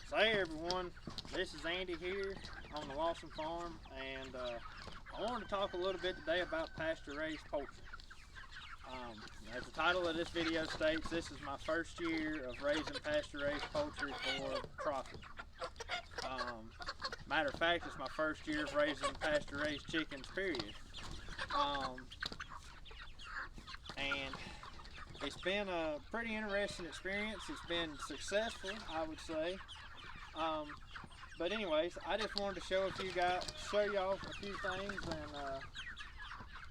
So hey everyone, this is Andy here on the Lawson Farm, and I wanted to talk a little bit today about pasture raised poultry. As the title of this video states, this is my first year of raising pasture raised poultry for profit. Matter of fact, it's my first year of raising pasture raised chickens, period. And it's been a pretty interesting experience. It's been successful, I would say. But anyways, I just wanted to show y'all a few things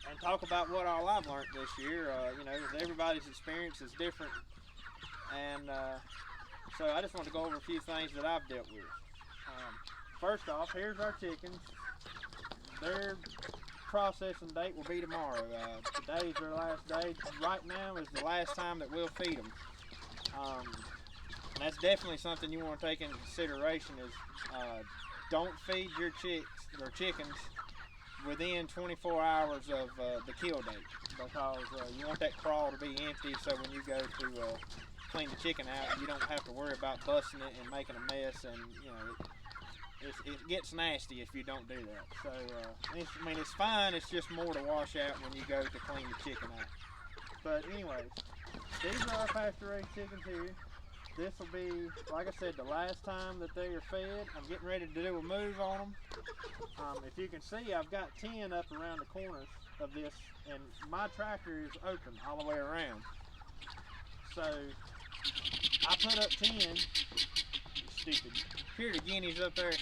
and talk about what all I've learned this year. You know, everybody's experience is different, and so I just want to go over a few things that I've dealt with. First off, here's our chickens. Their processing date will be tomorrow. Today's their last day. Right now is the last time that we'll feed them. That's definitely something you want to take into consideration is don't feed your chickens within 24 hours of the kill date, because you want that crawl to be empty, so when you go to clean the chicken out, you don't have to worry about busting it and making a mess, and you know it gets nasty if you don't do that. So I mean, it's fine, it's just more to wash out when you go to clean the chicken out. But anyways, these are our pasture raised chickens here. This will be, like I said, the last time that they are fed. I'm getting ready to do a move on them. If you can see, I've got 10 up around the corners of this, and my tractor is open all the way around. So I put up 10, stupid Purity guineas up there.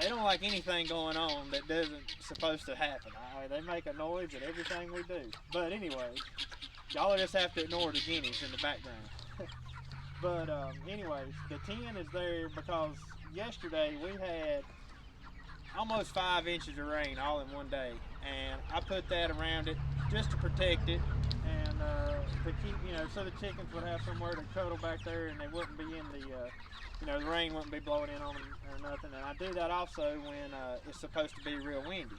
They don't like anything going on that doesn't supposed to happen. They make a noise at everything we do. But anyway, y'all just have to ignore the guineas in the background. But anyways, the 10 is there because yesterday we had almost 5 inches of rain all in one day, and I put that around it just to protect it, and to keep, you know, so the chickens would have somewhere to cuddle back there, and they wouldn't be in the, you know, the rain wouldn't be blowing in on them or nothing. And I do that also when it's supposed to be real windy.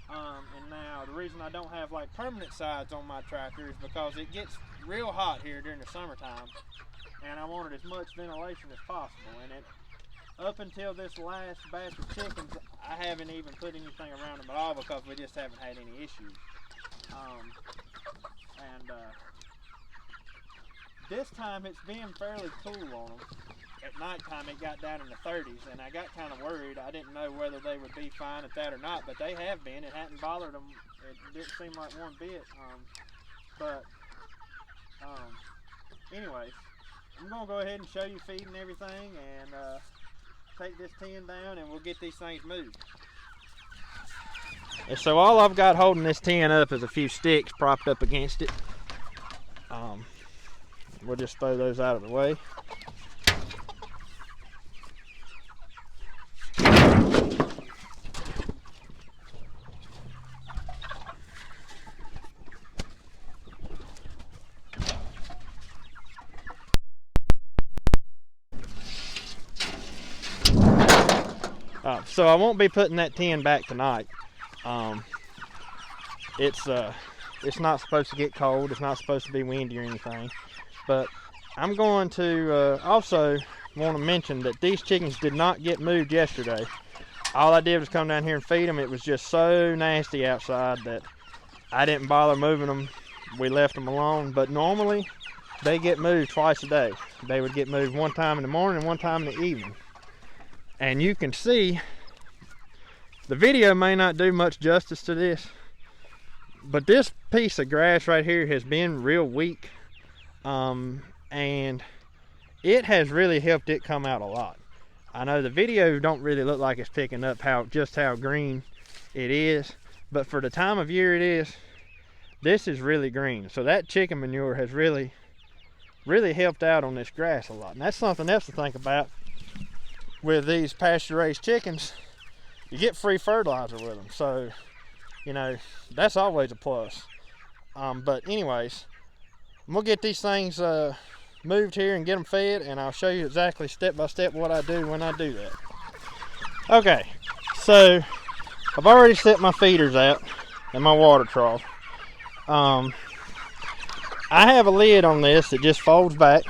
And now the reason I don't have like permanent sides on my tractor is because it gets real hot here during the summertime, and I wanted as much ventilation as possible. And up until this last batch of chickens, I haven't even put anything around them at all because we just haven't had any issues. This time it's been fairly cool on them. At nighttime it got down in the 30s, and I got kind of worried. I didn't know whether they would be fine at that or not, but they have been. It hadn't bothered them. It didn't seem like one bit. Anyways, I'm going to go ahead and show you feeding everything, and take this 10 down, and we'll get these things moved. And so all I've got holding this 10 up is a few sticks propped up against it. We'll just throw those out of the way. So I won't be putting that 10 back tonight. It's not supposed to get cold. It's not supposed to be windy or anything. But I'm going to also want to mention that these chickens did not get moved yesterday. All I did was come down here and feed them. It was just so nasty outside that I didn't bother moving them. We left them alone. But normally they get moved twice a day. They would get moved one time in the morning and one time in the evening. And you can see, the video may not do much justice to this, but this piece of grass right here has been real weak, and it has really helped it come out a lot. I know the video don't really look like it's picking up just how green it is, but for the time of year it is, this is really green. So that chicken manure has really helped out on this grass a lot. And that's something else to think about with these pasture raised chickens. You get free fertilizer with them, so you know that's always a plus. But anyways, we'll get these things moved here and get them fed, and I'll show you exactly step by step what I do when I do that. Okay, so I've already set my feeders out in my water trough. I have a lid on this that just folds back.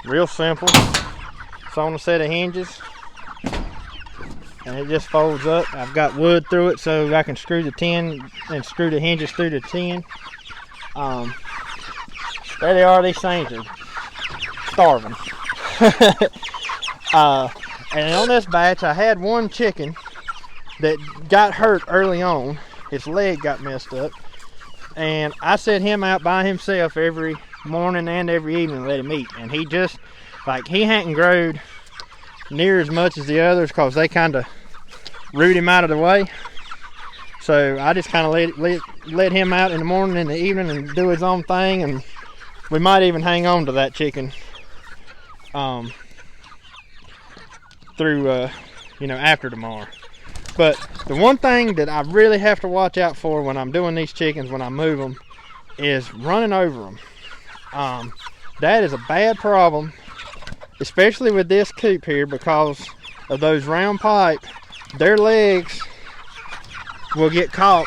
Real simple. It's on a set of hinges. And it just folds up. I've got wood through it so I can screw the tin and screw the hinges through the tin. There they are. These things are starving. And on this batch, I had one chicken that got hurt early on. His leg got messed up. And I set him out by himself every morning and every evening and let him eat. And he just, like, he hadn't growed near as much as the others because they kind of root him out of the way. So I just kind of let him out in the morning and the evening and do his own thing. And we might even hang on to that chicken through, after tomorrow. But the one thing that I really have to watch out for when I'm doing these chickens, when I move them, is running over them. That is a bad problem, especially with this coop here, because of those round pipe. Their legs will get caught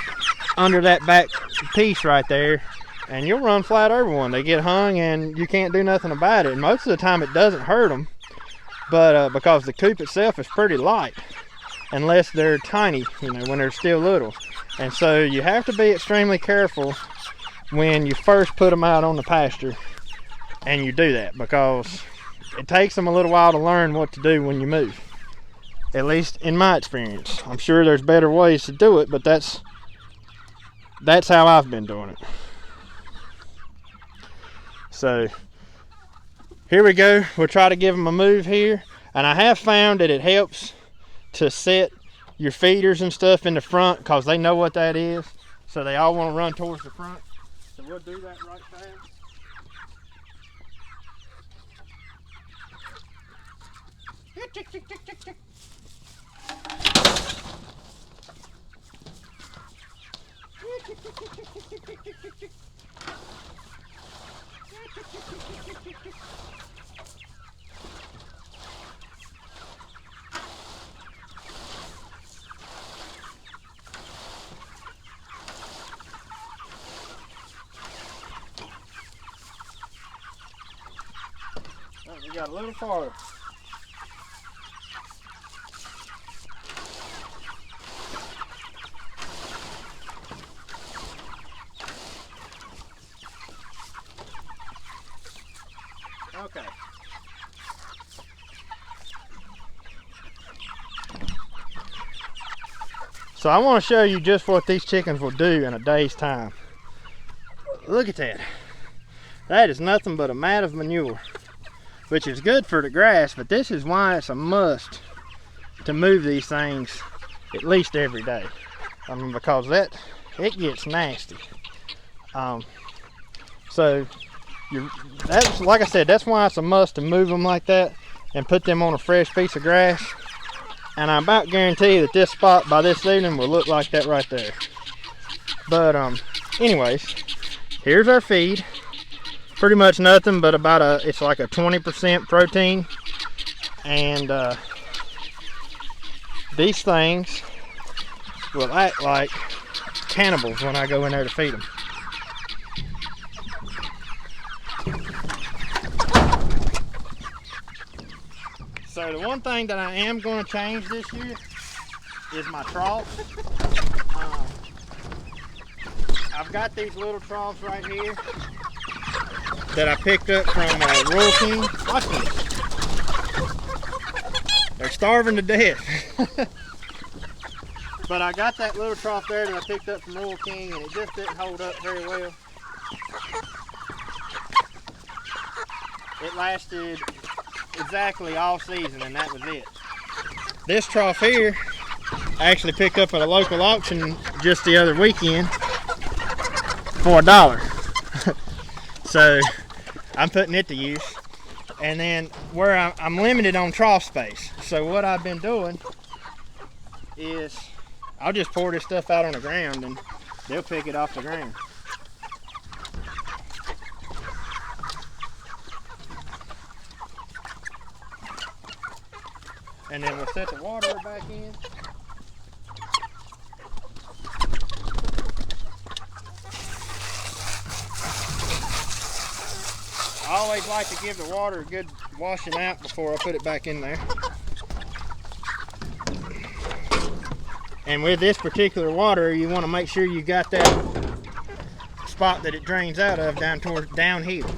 under that back piece right there, and you'll run flat over one. They get hung and you can't do nothing about it. And most of the time it doesn't hurt them, but because the coop itself is pretty light, unless they're tiny, when they're still little. And so you have to be extremely careful when you first put them out on the pasture and you do that, because it takes them a little while to learn what to do when you move. At least in my experience. I'm sure there's better ways to do it, but that's how I've been doing it. So here we go. We'll try to give them a move here. And I have found that it helps to set your feeders and stuff in the front, because they know what that is. So they all want to run towards the front. So we'll do that right fast. We got a little farther. Okay. So I want to show you just what these chickens will do in a day's time. Look at that. That is nothing but a mat of manure, which is good for the grass, but this is why it's a must to move these things at least every day. Because it gets nasty. So that's, like I said, that's why it's a must to move them like that and put them on a fresh piece of grass. And I about guarantee that this spot by this evening will look like that right there. But anyways, here's our feed. Pretty much nothing but about it's like a 20% protein. And these things will act like cannibals when I go in there to feed them. So the one thing that I am going to change this year is my trough. I've got these little troughs right here that I picked up from Rural King. Watch this. They're starving to death. But I got that little trough there that I picked up from Rural King, and it just didn't hold up very well. It lasted exactly all season, and that was it. This trough here I actually picked up at a local auction just the other weekend for $1. So I'm putting it to use. And then where I'm limited on trough space, so what I've been doing is I'll just pour this stuff out on the ground and they'll pick it off the ground. And then we'll set the water back in. I always like to give the water a good washing out before I put it back in there. And with this particular water, you want to make sure you got that spot that it drains out of down towards downhill.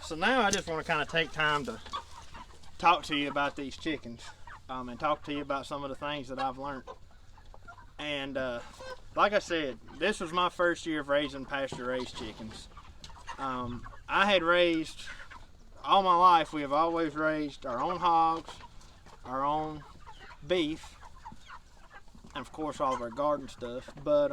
So now I just want to kind of take time to talk to you about these chickens and talk to you about some of the things that I've learned. And like I said, this was my first year of raising pasture-raised chickens. I had raised, all my life, we have always raised our own hogs, our own beef, and of course all of our garden stuff, but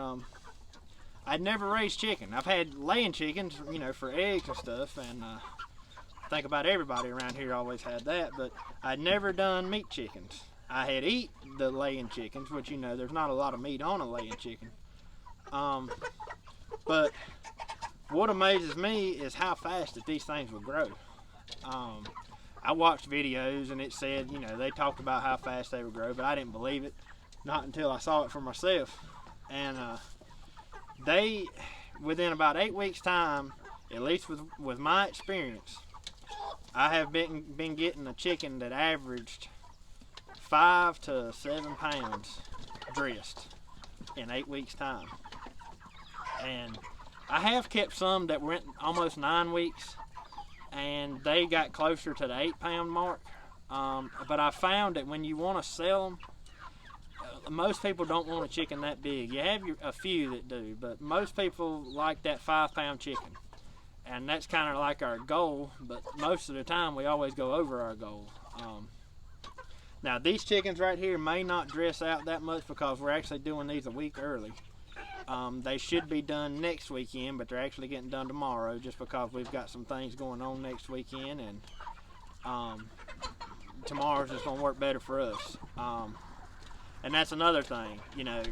I'd never raised chicken. I've had laying chickens, you know, for eggs and stuff, and I think about everybody around here always had that, but I'd never done meat chickens. I had eat the laying chickens, which, you know, there's not a lot of meat on a laying chicken. But what amazes me is how fast that these things will grow. I watched videos and it said, you know, they talked about how fast they would grow, but I didn't believe it, not until I saw it for myself. And they, within about 8 weeks time, at least with my experience, I have been getting a chicken that averaged 5 to 7 pounds dressed in 8 weeks time. And I have kept some that went almost 9 weeks and they got closer to the 8 pound mark. But I found that when you want to sell them, most people don't want a chicken that big. You have a few that do, but most people like that 5 pound chicken. And that's kind of like our goal, but most of the time we always go over our goal. Now these chickens right here may not dress out that much because we're actually doing these a week early. They should be done next weekend, but they're actually getting done tomorrow just because we've got some things going on next weekend, and tomorrow's just going to work better for us. And that's another thing, you know,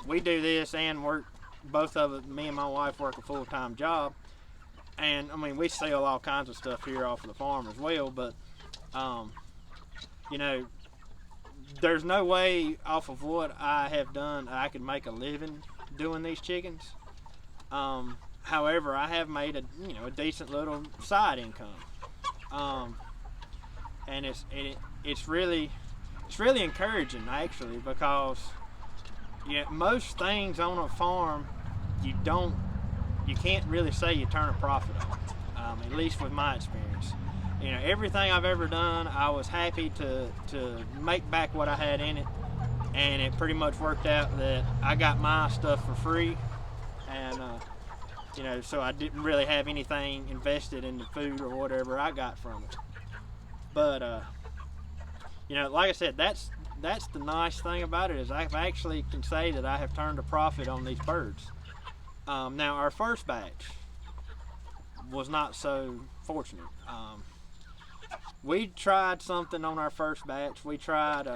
we do this and work, both of us, me and my wife work a full-time job. And I mean, we sell all kinds of stuff here off of the farm as well, but you know, there's no way off of what I have done I could make a living doing these chickens. However, I have made a decent little side income, and it's really encouraging actually, because most things on a farm you can't really say you turn a profit on, at least with my experience. You know, everything I've ever done, I was happy to make back what I had in it, and it pretty much worked out that I got my stuff for free, and you know, so I didn't really have anything invested in the food or whatever I got from it. But you know, like I said, that's the nice thing about it, is I actually can say that I have turned a profit on these birds. Now our first batch was not so fortunate. We tried something on our first batch. We tried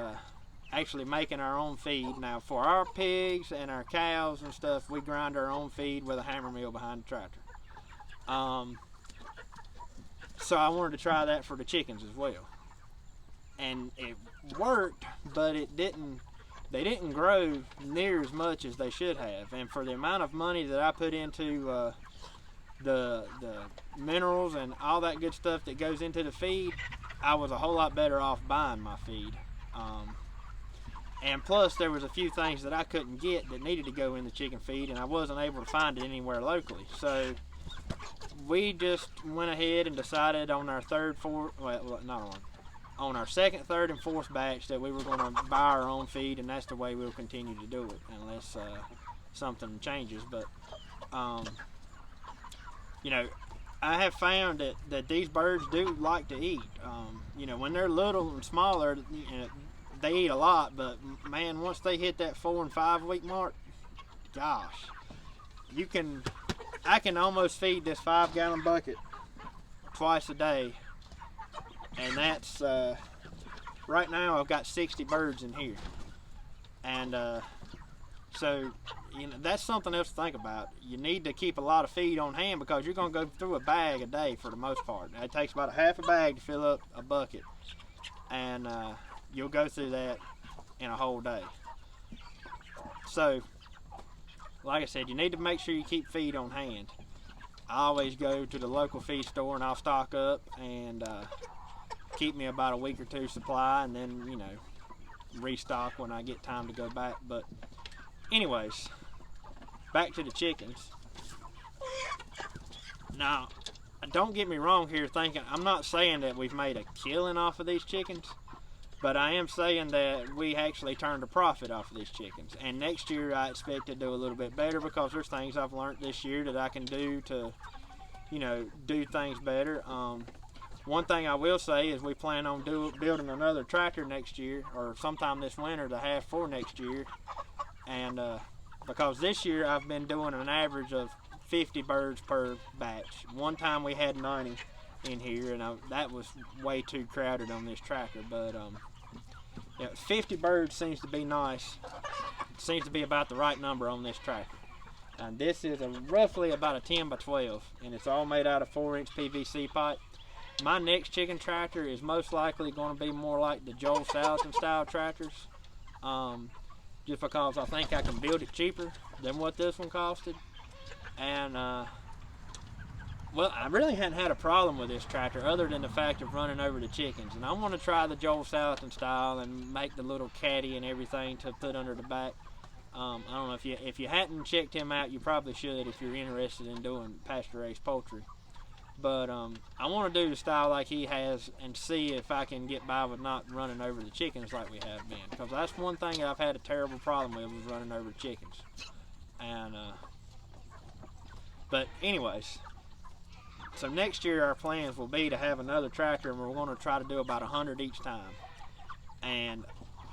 actually making our own feed. Now for our pigs and our cows and stuff, we grind our own feed with a hammer mill behind the tractor. So I wanted to try that for the chickens as well. And it worked, but they didn't grow near as much as they should have. And for the amount of money that I put into the minerals and all that good stuff that goes into the feed, I was a whole lot better off buying my feed. And plus, there was a few things that I couldn't get that needed to go in the chicken feed, and I wasn't able to find it anywhere locally. So we just went ahead and decided on our on our second, third, and fourth batch that we were going to buy our own feed, and that's the way we'll continue to do it unless something changes. But you know, I have found that these birds do like to eat. You know, when they're little and smaller, you know, they eat a lot, but man, once they hit that 4 and 5 week mark, gosh, I can almost feed this 5-gallon bucket twice a day, and that's right now I've got 60 birds in here, and so you know, that's something else to think about. You need to keep a lot of feed on hand because you're going to go through a bag a day for the most part. It takes about a half a bag to fill up a bucket, and you'll go through that in a whole day. So, like I said, you need to make sure you keep feed on hand. I always go to the local feed store and I'll stock up and keep me about a week or two supply, and then, you know, restock when I get time to go back. But anyways, back to the chickens. Now, don't get me wrong here thinking, I'm not saying that we've made a killing off of these chickens, but I am saying that we actually turned a profit off of these chickens. And next year I expect to do a little bit better because there's things I've learned this year that I can do to, you know, do things better. One thing I will say is we plan on building another tractor next year, or sometime this winter to have for next year. And because this year I've been doing an average of 50 birds per batch. One time we had 90 in here, and that was way too crowded on this tractor. But yeah, 50 birds seems to be nice. It seems to be about the right number on this tractor. And this is roughly about a 10 by 12, and it's all made out of 4-inch PVC pipe. My next chicken tractor is most likely going to be more like the Joel Salatin style tractors, just because I think I can build it cheaper than what this one costed. And well, I really hadn't had a problem with this tractor other than the fact of running over the chickens. And I want to try the Joel Salatin style and make the little caddy and everything to put under the back. I don't know if you hadn't checked him out, you probably should if you're interested in doing pasture raised poultry. But I want to do the style like he has and see if I can get by with not running over the chickens like we have been. Because that's one thing that I've had a terrible problem with, was running over the chickens. And but anyways, so next year our plans will be to have another tractor, and we're going to try to do about 100 each time. And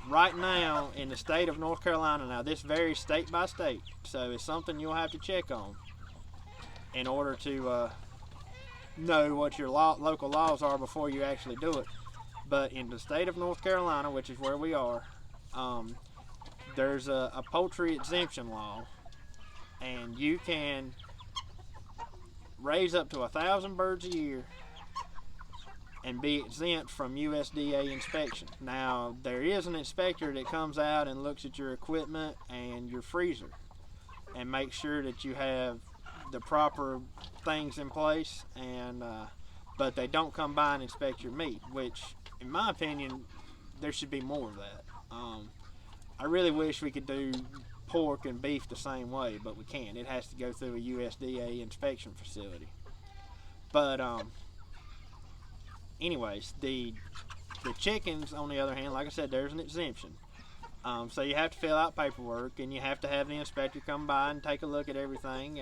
right now in the state of North Carolina, now this varies state by state, so it's something you'll have to check on in order to know what your local laws are before you actually do it. But in the state of North Carolina, which is where we are, there's a poultry exemption law, and you can raise up to 1,000 birds a year and be exempt from USDA inspection. Now, there is an inspector that comes out and looks at your equipment and your freezer and makes sure that you have the proper things in place, and but they don't come by and inspect your meat, which in my opinion there should be more of that. I really wish we could do pork and beef the same way, but we can't. It has to go through a USDA inspection facility. But anyways, the chickens, on the other hand, like I said, there's an exemption. So you have to fill out paperwork, and you have to have the inspector come by and take a look at everything,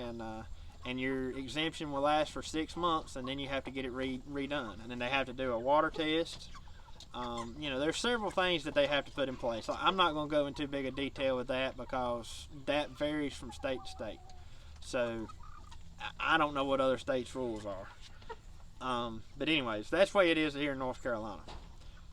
and your exemption will last for 6 months, and then you have to get it redone. And then they have to do a water test. You know, there's several things that they have to put in place. I'm not going to go into big a detail with that because that varies from state to state. So I don't know what other states' rules are. But anyways, that's the way it is here in North Carolina.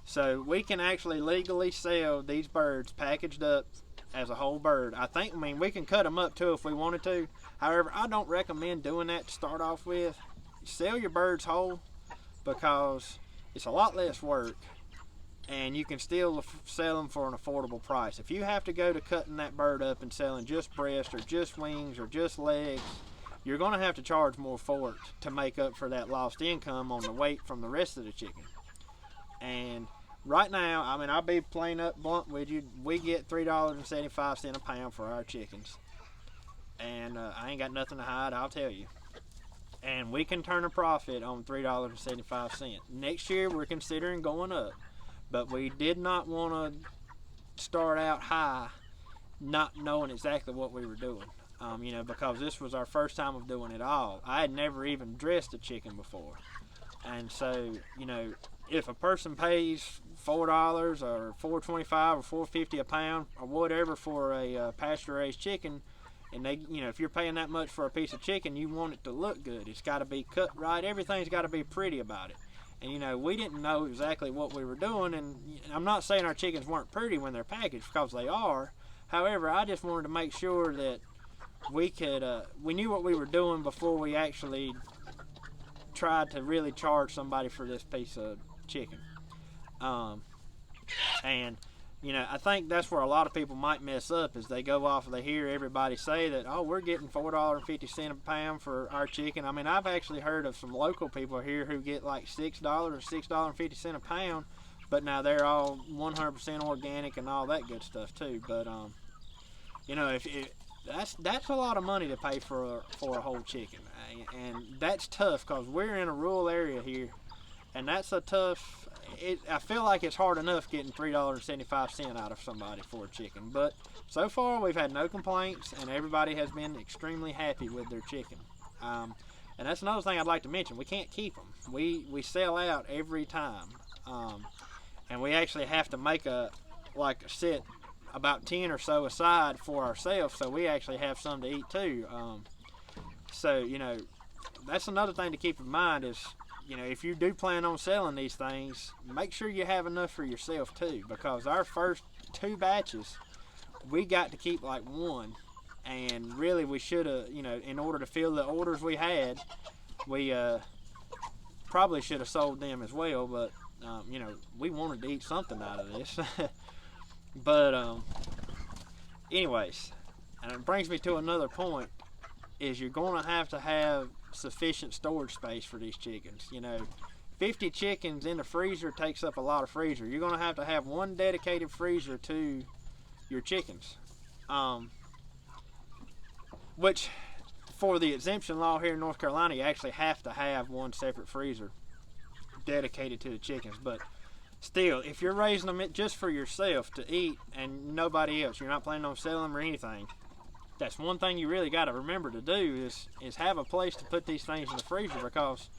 So we can actually legally sell these birds packaged up as a whole bird. I mean, we can cut them up too if we wanted to. However, I don't recommend doing that to start off with. Sell your birds whole because it's a lot less work, and you can still sell them for an affordable price. If you have to go to cutting that bird up and selling just breast or just wings or just legs, you're going to have to charge more for it to make up for that lost income on the weight from the rest of the chicken. And right now, I mean, I'll be plain up blunt with you. We get $3.75 a pound for our chickens. And I ain't got nothing to hide, I'll tell you. And we can turn a profit on $3.75. Next year, we're considering going up. But we did not want to start out high, not knowing exactly what we were doing. You know, because this was our first time of doing it all. I had never even dressed a chicken before. And so, you know, if a person pays $4 or $4.25 or $4.50 a pound or whatever for a pasture-raised chicken, and they, you know, if you're paying that much for a piece of chicken, you want it to look good. It's got to be cut right. Everything's got to be pretty about it. And, you know, we didn't know exactly what we were doing. And I'm not saying our chickens weren't pretty when they're packaged, because they are. However, I just wanted to make sure that we could, we knew what we were doing before we actually tried to really charge somebody for this piece of chicken. And, you know, I think that's where a lot of people might mess up, is they go off and they hear everybody say that, oh, we're getting $4.50 a pound for our chicken. I mean, I've actually heard of some local people here who get like $6 or $6.50 a pound, but now they're all 100% organic and all that good stuff too. But, you know, if that's a lot of money to pay for a whole chicken, and that's tough because we're in a rural area here, and that's a tough. I feel like it's hard enough getting $3.75 out of somebody for a chicken, but so far we've had no complaints, and everybody has been extremely happy with their chicken. And that's another thing I'd like to mention. We can't keep them. We sell out every time, and we actually have to make set about 10 or so aside for ourselves, so we actually have some to eat too. So, you know, that's another thing to keep in mind is, you know, if you do plan on selling these things, make sure you have enough for yourself too, because our first 2 batches, we got to keep like 1, and really we should have, you know, in order to fill the orders we had, we probably should have sold them as well, but you know, we wanted to eat something out of this. But anyways, and it brings me to another point, is you're going to have sufficient storage space for these chickens. You know, 50 chickens in the freezer takes up a lot of freezer. You're going to have one dedicated freezer to your chickens, which for the exemption law here in North Carolina, you actually have to have one separate freezer dedicated to the chickens. But still, if you're raising them just for yourself to eat and nobody else, you're not planning on selling them or anything, that's one thing you really got to remember to do is have a place to put these things in the freezer, because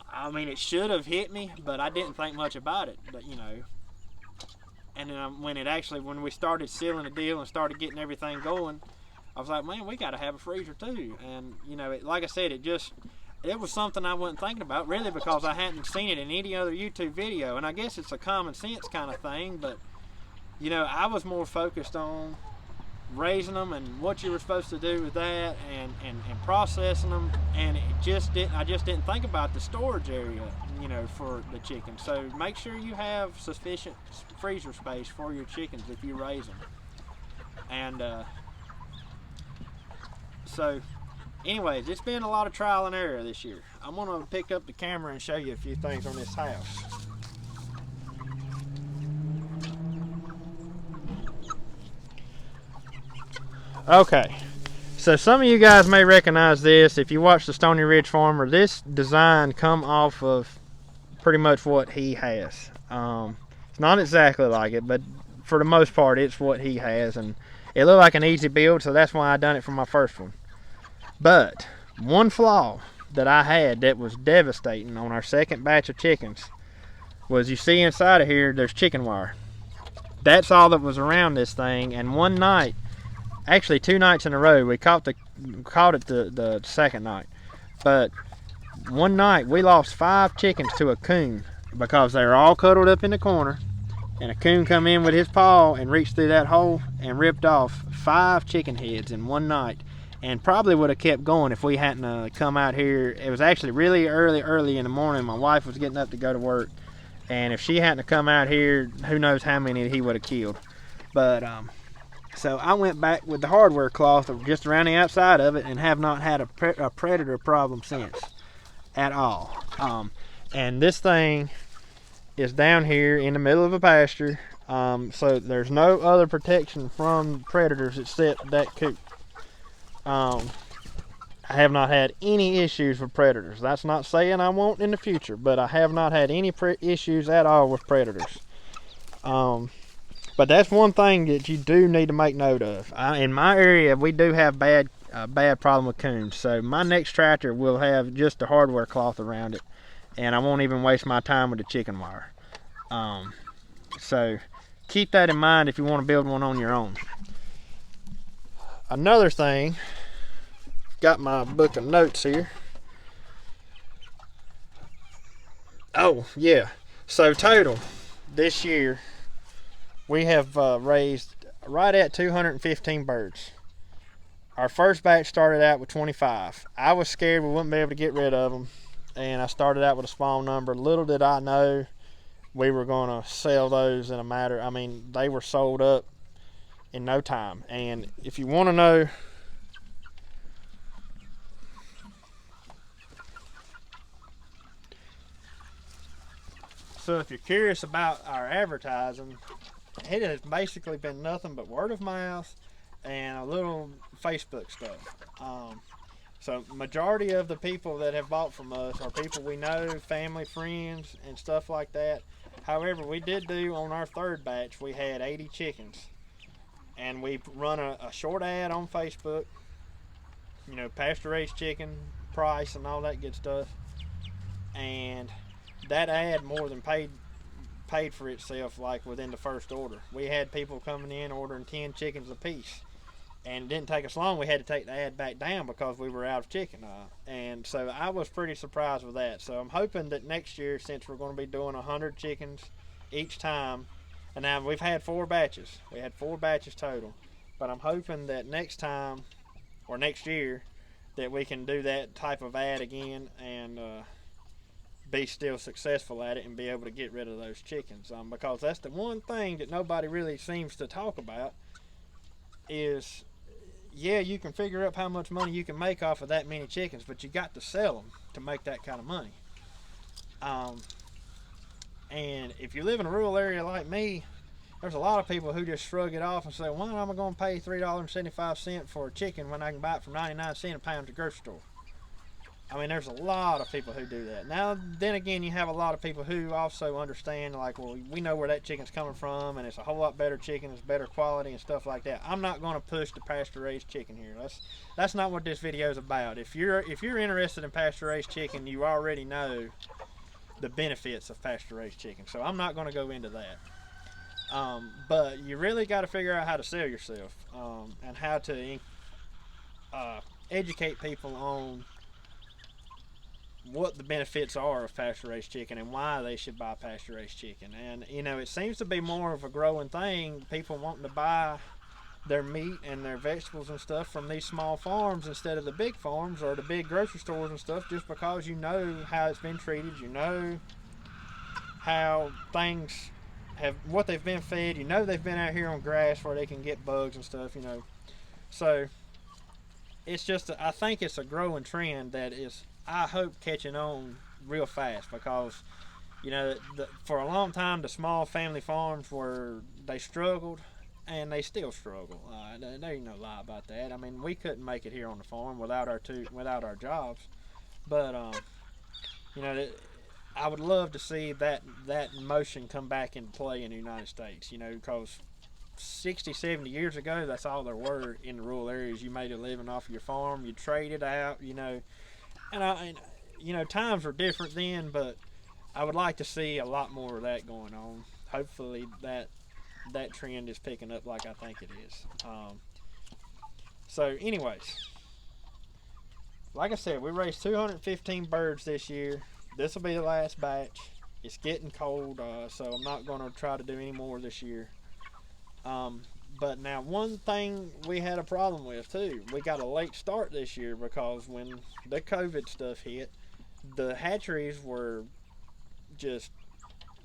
I mean, it should have hit me, but I didn't think much about it. But you know, and then when we started sealing the deal and started getting everything going, I was like, man, we got to have a freezer too. And you know, like I said, it was something I wasn't thinking about really, because I hadn't seen it in any other YouTube video. And I guess it's a common sense kind of thing, but you know, I was more focused on raising them and what you were supposed to do with that, and processing them, and I just didn't think about the storage area, you know, for the chickens. So make sure you have sufficient freezer space for your chickens if you raise them. And so anyways, it's been a lot of trial and error this year. I'm gonna pick up the camera and show you a few things on this house. Okay, so some of you guys may recognize this if you watch the Stony Ridge Farmer. This design come off of pretty much what he has. It's not exactly like it, but for the most part it's what he has, and it looked like an easy build, so that's why I done it for my first one. But one flaw that I had that was devastating on our second batch of chickens was, you see inside of here there's chicken wire. That's all that was around this thing. And one night, actually 2 nights in a row, we caught it the second night, but one night we lost 5 chickens to a coon, because they were all cuddled up in the corner, and a coon come in with his paw and reached through that hole and ripped off 5 chicken heads in one night. And probably would have kept going if we hadn't come out here. It was actually really early in the morning. My wife was getting up to go to work, and if she hadn't come out here, who knows how many he would have killed. But So I went back with the hardware cloth just around the outside of it and have not had a predator problem since at all. And this thing is down here in the middle of a pasture, so there's no other protection from predators except that coop. I have not had any issues with predators. That's not saying I won't in the future, but I have not had any issues at all with predators. But that's one thing that you do need to make note of. In my area, we do have bad problem with coons. So my next tractor will have just a hardware cloth around it, and I won't even waste my time with the chicken wire. So keep that in mind if you want to build one on your own. Another thing, got my book of notes here. Oh yeah, so total this year we have raised right at 215 birds. Our first batch started out with 25. I was scared we wouldn't be able to get rid of them, and I started out with a small number. Little did I know we were going to sell those in a matter. I mean, they were sold up in no time. And if you want to know, so if you're curious about our advertising, it has basically been nothing but word of mouth and a little Facebook stuff. So majority of the people that have bought from us are people we know, family, friends, and stuff like that. However, we did do on our third batch, we had 80 chickens. And we run a short ad on Facebook, you know, pasture raised chicken price and all that good stuff. And that ad more than paid for itself, like within the first order. We had people coming in ordering 10 chickens a piece, and it didn't take us long. We had to take the ad back down because we were out of chicken. And so I was pretty surprised with that. So I'm hoping that next year, since we're going to be doing 100 chickens each time, and now we've had 4 batches. We had 4 batches total, but I'm hoping that next time or next year that we can do that type of ad again and be still successful at it and be able to get rid of those chickens, because that's the one thing that nobody really seems to talk about is, yeah, you can figure up how much money you can make off of that many chickens, but you got to sell them to make that kind of money. And if you live in a rural area like me, there's a lot of people who just shrug it off and say, why am I going to pay $3.75 for a chicken when I can buy it for 99 cents a pound at the grocery store? I mean, there's a lot of people who do that. Now, then again, you have a lot of people who also understand, like, well, we know where that chicken's coming from, and it's a whole lot better chicken, it's better quality and stuff like that. I'm not going to push the pasture-raised chicken here. That's not what this video is about. If you're interested in pasture-raised chicken, you already know the benefits of pasture-raised chicken. So I'm not going to go into that. But you really got to figure out how to sell yourself, and how to educate people on what the benefits are of pasture-raised chicken and why they should buy pasture-raised chicken. And you know, it seems to be more of a growing thing, people wanting to buy their meat and their vegetables and stuff from these small farms instead of the big farms or the big grocery stores and stuff, just because you know how it's been treated, you know how things have, what they've been fed, you know they've been out here on grass where they can get bugs and stuff, you know. So it's just, I think it's a growing trend that is, I hope, catching on real fast, because you know, for a long time the small family farms they struggled, and they still struggle. There ain't no lie about that. I mean, we couldn't make it here on the farm without our jobs, but you know, I would love to see that motion come back into play in the United States, you know, because 60, 70 years ago, that's all there were in the rural areas. You made a living off of your farm, you traded out, you know. And you know, times were different then, but I would like to see a lot more of that going on. Hopefully that trend is picking up like I think it is. So anyways, like I said, we raised 215 birds this year. This will be the last batch. It's getting cold, so I'm not going to try to do any more this year. But now, one thing we had a problem with too, we got a late start this year because when the COVID stuff hit, the hatcheries were just,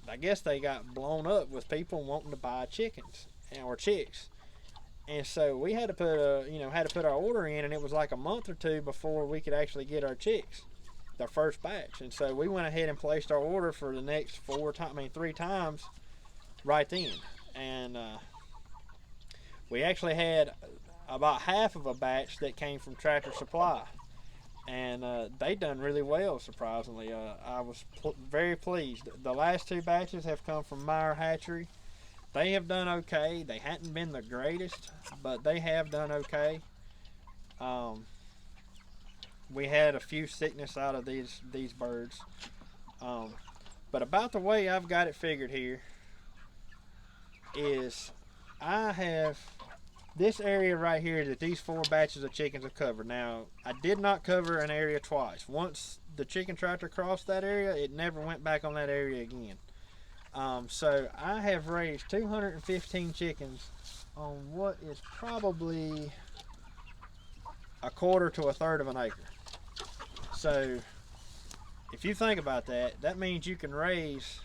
I guess they got blown up with people wanting to buy chickens or chicks. And so we had to put our order in, and it was like a month or two before we could actually get our chicks, the first batch. And so we went ahead and placed our order for the next 3 times right then. And we actually had about half of a batch that came from Tractor Supply, and they done really well, surprisingly. I was very pleased. The last 2 batches have come from Meyer Hatchery. They have done okay. They hadn't been the greatest, but they have done okay. We had a few sickness out of these birds, but about the way I've got it figured here is I have this area right here that these 4 batches of chickens have covered. Now, I did not cover an area twice. Once the chicken tractor crossed that area, it never went back on that area again. So I have raised 215 chickens on what is probably a quarter to a third of an acre. So if you think about that, that means you can raise,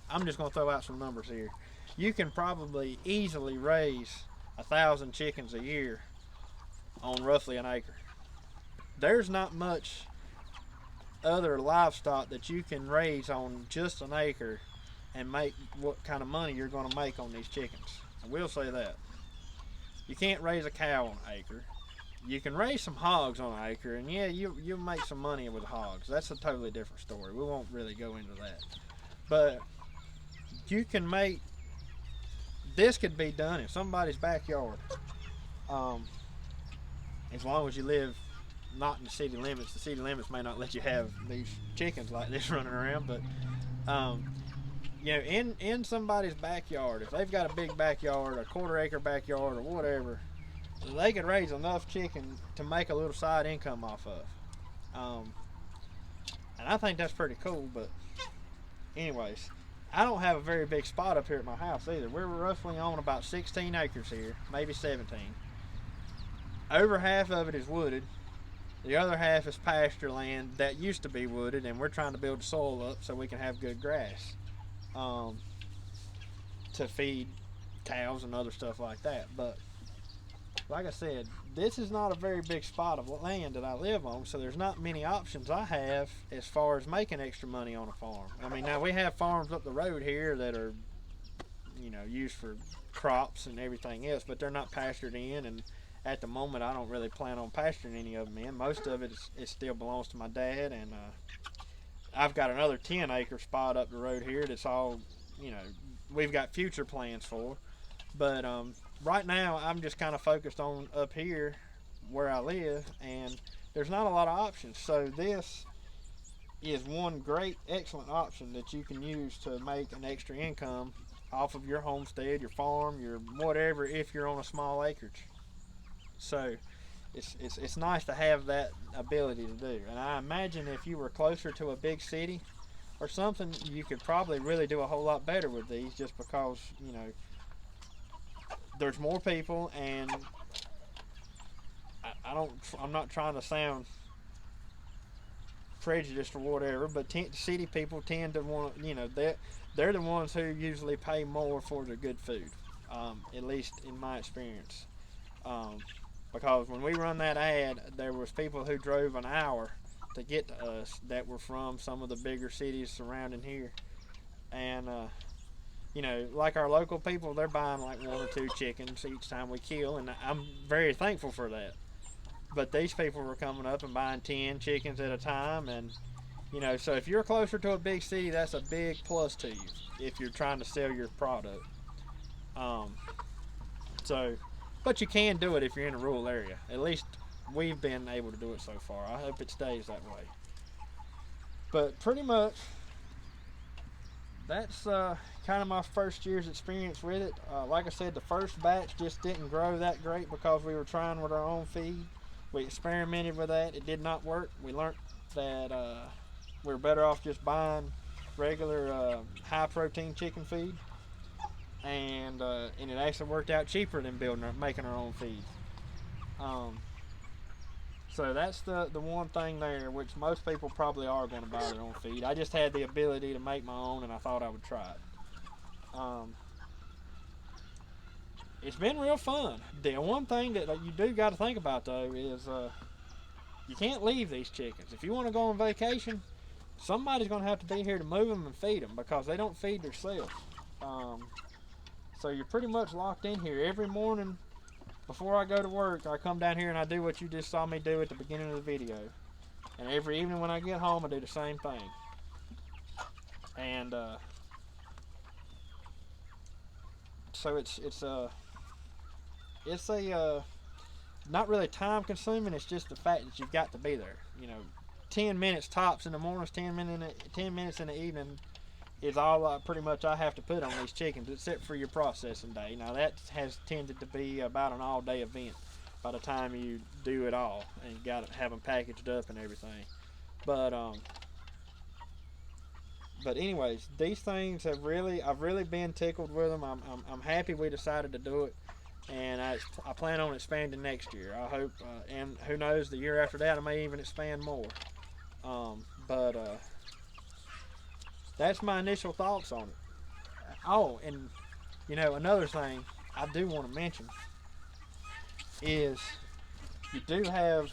I'm just going to throw out some numbers here. You can probably easily raise 1,000 chickens a year on roughly an acre. There's not much other livestock that you can raise on just an acre and make what kind of money you're going to make on these chickens. I will say that. You can't raise a cow on an acre. You can raise some hogs on an acre, and yeah, you'll make some money with hogs. That's a totally different story. We won't really go into that. But you can make, this could be done in somebody's backyard. As long as you live not in the city limits. The city limits may not let you have these chickens like this running around, but you know, in somebody's backyard, if they've got a big backyard, a quarter-acre backyard, or whatever, they could raise enough chicken to make a little side income off of. And I think that's pretty cool. But anyways, I don't have a very big spot up here at my house either. We're roughly on about 16 acres here, maybe 17. Over half of it is wooded. The other half is pasture land that used to be wooded, and we're trying to build the soil up so we can have good grass to feed cows and other stuff like that. But like I said, this is not a very big spot of land that I live on, so there's not many options I have as far as making extra money on a farm. I mean, now we have farms up the road here that are, you know, used for crops and everything else, but they're not pastured in, and at the moment I don't really plan on pasturing any of them in. Most of it still belongs to my dad, and I've got another 10-acre spot up the road here that's all, you know, we've got future plans for. But right now I'm just kind of focused on up here where I live, and there's not a lot of options. So this is one great, excellent option that you can use to make an extra income off of your homestead, your farm, your whatever, if you're on a small acreage. So it's nice to have that ability to do. And I imagine if you were closer to a big city or something, you could probably really do a whole lot better with these, just because, you know, there's more people, and I'm not trying to sound prejudiced or whatever, but city people tend to want, you know, they're the ones who usually pay more for the good food, at least in my experience. Because when we run that ad, there was people who drove an hour to get to us that were from some of the bigger cities surrounding here, and you know, like our local people, they're buying like 1 or 2 chickens each time we kill, and I'm very thankful for that. But these people were coming up and buying 10 chickens at a time, and you know, so if you're closer to a big city, that's a big plus to you if you're trying to sell your product. But you can do it if you're in a rural area. At least we've been able to do it so far. I hope it stays that way. But pretty much, that's kind of my first year's experience with it. Like I said, the first batch just didn't grow that great because we were trying with our own feed. We experimented with that. It did not work. We learned that we were better off just buying regular high protein chicken feed. And it actually worked out cheaper than making our own feed. So that's the one thing there, which most people probably are going to buy their own feed. I just had the ability to make my own, and I thought I would try it. it's been real fun. The one thing that you do got to think about though is you can't leave these chickens. If you want to go on vacation, somebody's going to have to be here to move them and feed them because they don't feed themselves. So you're pretty much locked in here. Every morning before I go to work, I come down here and I do what you just saw me do at the beginning of the video. And every evening when I get home, I do the same thing. And so it's not really time consuming. It's just the fact that you've got to be there. 10 minutes tops in the mornings, 10 minutes in the evening is all pretty much I have to put on these chickens, except for your processing day. Now that has tended to be about an all-day event by the time you do it all and you got to have them packaged up and everything. But anyways, these things I've really been tickled with them. I'm happy we decided to do it, and I plan on expanding next year. I hope, and who knows, the year after that I may even expand more. That's my initial thoughts on it. Oh, and another thing I do want to mention is you do have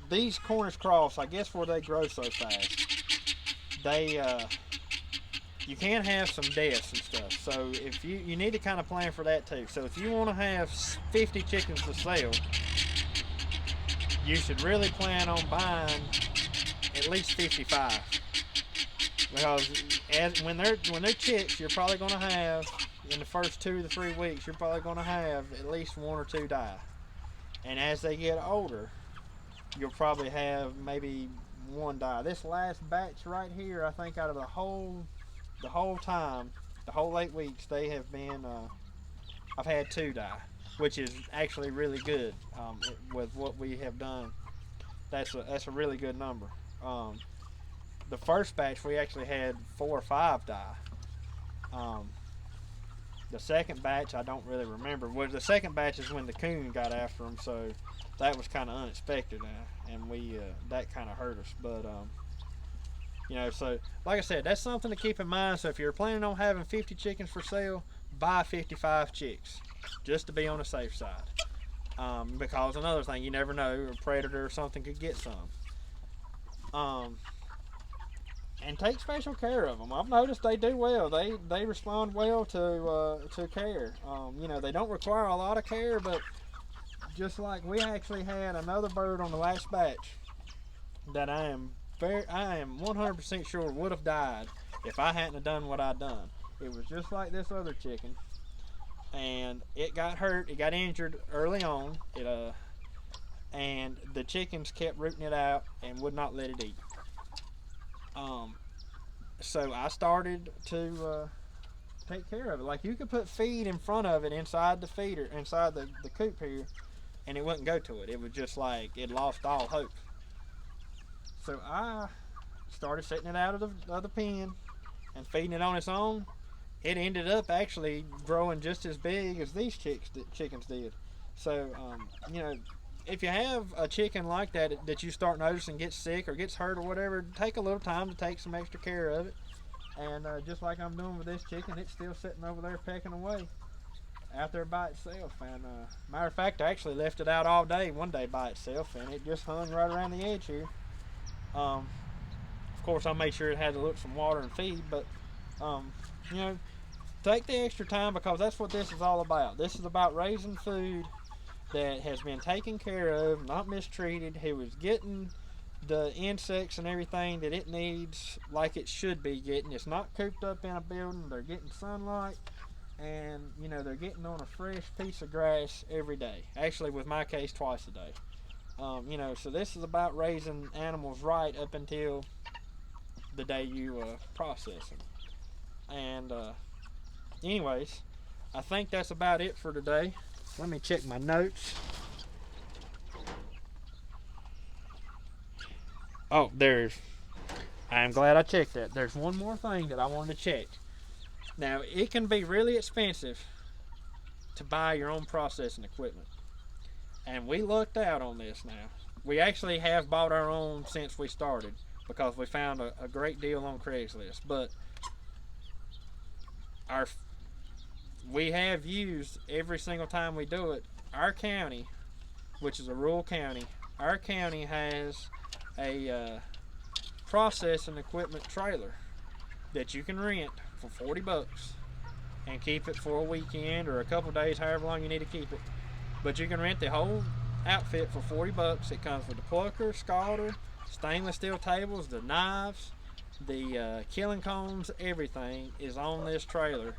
these Cornish cross. I guess where they grow so fast, you can have some deaths and stuff. So if you need to kind of plan for that too. So if you want to have 50 chickens to sell, you should really plan on buying at least 55. Because when they're chicks, you're probably going to have, in the first 2 to 3 weeks, you're probably going to have at least 1 or 2 die. And as they get older, you'll probably have maybe 1 die. This last batch right here, I think out of the whole time, the whole 8 weeks, they have been, I've had 2 die, which is actually really good with what we have done. That's a really good number. The first batch we actually had 4 or 5 die. The second batch I don't really remember. Well, the second batch is when the coon got after them, so that was kind of unexpected, and we that kind of hurt us. But so like I said, that's something to keep in mind. So if you're planning on having 50 chickens for sale, buy 55 chicks just to be on the safe side. Because another thing, you never know, a predator or something could get some. And take special care of them. I've noticed they do well. They respond well to care. They don't require a lot of care, but just like we actually had another bird on the last batch that I am 100% sure would have died if I hadn't have done what I done. It was just like this other chicken, and it got hurt. It got injured early on. And the chickens kept rooting it out and would not let it eat. So I started to take care of it. Like, you could put feed in front of it inside the feeder, inside the coop here, and it wouldn't go to it. It was just like it lost all hope. So I started setting it out of the pen and feeding it on its own. It ended up actually growing just as big as these chickens did. So if you have a chicken like that you start noticing gets sick or gets hurt or whatever, take a little time to take some extra care of it. And just like I'm doing with this chicken, it's still sitting over there pecking away out there by itself. And matter of fact, I actually left it out all day one day by itself, and it just hung right around the edge here. Of course, I made sure it had to look some water and feed, but take the extra time, because that's what this is all about. This is about raising food that has been taken care of, not mistreated, who is getting the insects and everything that it needs like it should be getting. It's not cooped up in a building. They're getting sunlight, and they're getting on a fresh piece of grass every day. Actually, with my case, twice a day. So this is about raising animals right up until the day you process them. And anyways, I think that's about it for today. Let me check my notes. Oh, I'm glad I checked that. There's one more thing that I wanted to check. Now, it can be really expensive to buy your own processing equipment. And we lucked out on this now. We actually have bought our own since we started, because we found a great deal on Craigslist. But we have used every single time we do it. Our county, which is a rural county, our county has a processing equipment trailer that you can rent for 40 bucks and keep it for a weekend or a couple days, however long you need to keep it. But you can rent the whole outfit for 40 bucks. It comes with the plucker, scalder, stainless steel tables, the knives, the killing combs, everything is on this trailer.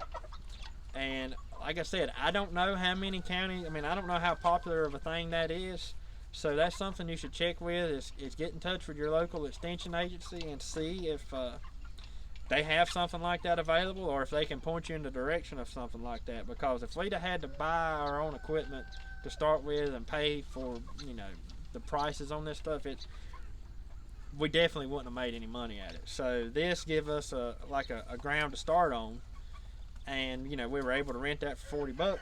And like I said, I don't know how many counties, I don't know how popular of a thing that is. So that's something you should check with, is get in touch with your local extension agency and see if they have something like that available, or if they can point you in the direction of something like that. Because if we'd have had to buy our own equipment to start with and pay for, the prices on this stuff, we definitely wouldn't have made any money at it. So this give us a ground to start on, and we were able to rent that for 40 bucks.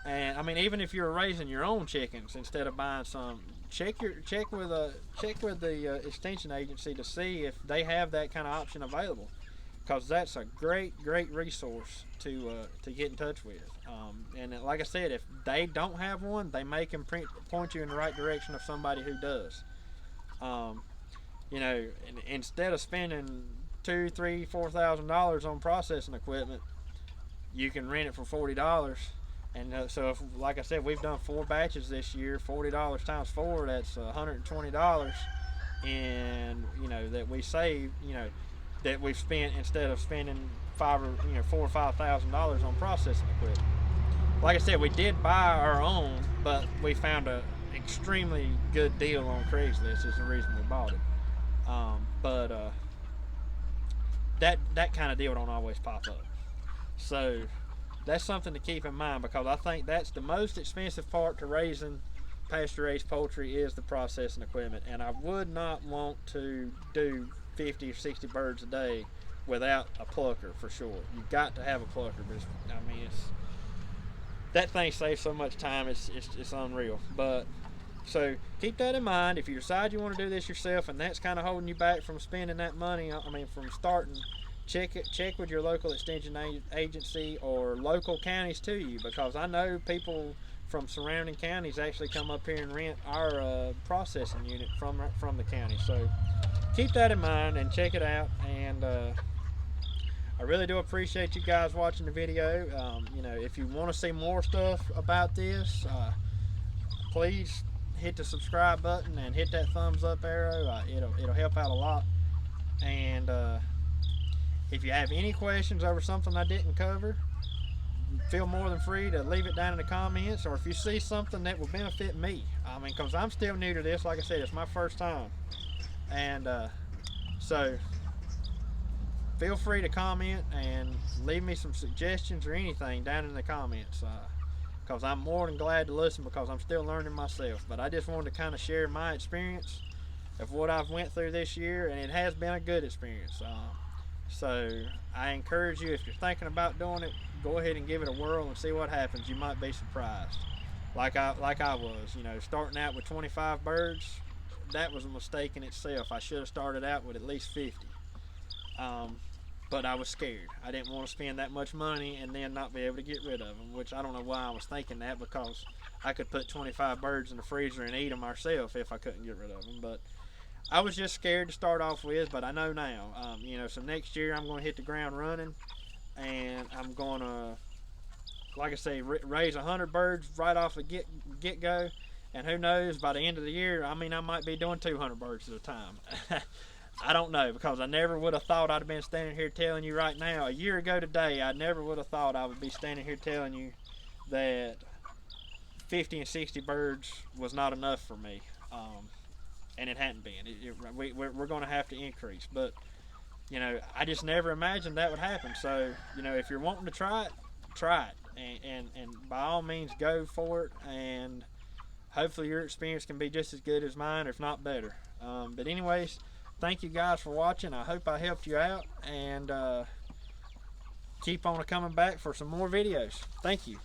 And even if you're raising your own chickens instead of buying some, check with the extension agency to see if they have that kind of option available, because that's a great resource to get in touch with. And like I said, if they don't have one, they may can point you in the right direction of somebody who does. Instead of spending $2,000, $3,000, $4,000 on processing equipment, you can rent it for $40. And so, if, like I said, we've done 4 batches this year. $40 times 4, that's $120. And that we save, that we've spent instead of spending $4,000 or $5,000 on processing equipment. Like I said, we did buy our own, but we found a extremely good deal on Craigslist. Is the reason we bought it. That kind of deal don't always pop up. So that's something to keep in mind, because I think that's the most expensive part to raising pasture-raised poultry is the processing equipment. And I would not want to do 50 or 60 birds a day without a plucker for sure. You've got to have a plucker, but that thing saves so much time, it's unreal. But so keep that in mind. If you decide you want to do this yourself and that's kind of holding you back from spending that money, from starting, check with your local extension agency or local counties to you, because I know people from surrounding counties actually come up here and rent our processing unit from the county. So keep that in mind and check it out. And I really do appreciate you guys watching the video. If you want to see more stuff about this, please hit the subscribe button and hit that thumbs up arrow. It'll help out a lot. And if you have any questions over something I didn't cover, feel more than free to leave it down in the comments. Or if you see something that will benefit me, because I'm still new to this. Like I said, it's my first time. And so feel free to comment and leave me some suggestions or anything down in the comments, because I'm more than glad to listen, because I'm still learning myself. But I just wanted to kind of share my experience of what I've went through this year, and it has been a good experience. So I encourage you, if you're thinking about doing it, go ahead and give it a whirl and see what happens. You might be surprised, like I was. Starting out with 25 birds, that was a mistake in itself. I should have started out with at least 50. But I was scared. I didn't want to spend that much money and then not be able to get rid of them, which I don't know why I was thinking that, because I could put 25 birds in the freezer and eat them ourselves if I couldn't get rid of them. But I was just scared to start off with, but I know now. So next year I'm going to hit the ground running, and I'm going to, like I say, raise 100 birds right off the get-go. And who knows, by the end of the year, I might be doing 200 birds at a time. I don't know, because I never would have thought I'd have been standing here telling you right now. A year ago today, I never would have thought I would be standing here telling you that 50 and 60 birds was not enough for me. And it hadn't been. We're going to have to increase. But, I just never imagined that would happen. So, if you're wanting to try it, try it. And by all means, go for it. And hopefully your experience can be just as good as mine, if not better. But anyways, thank you guys for watching. I hope I helped you out. And keep on coming back for some more videos. Thank you.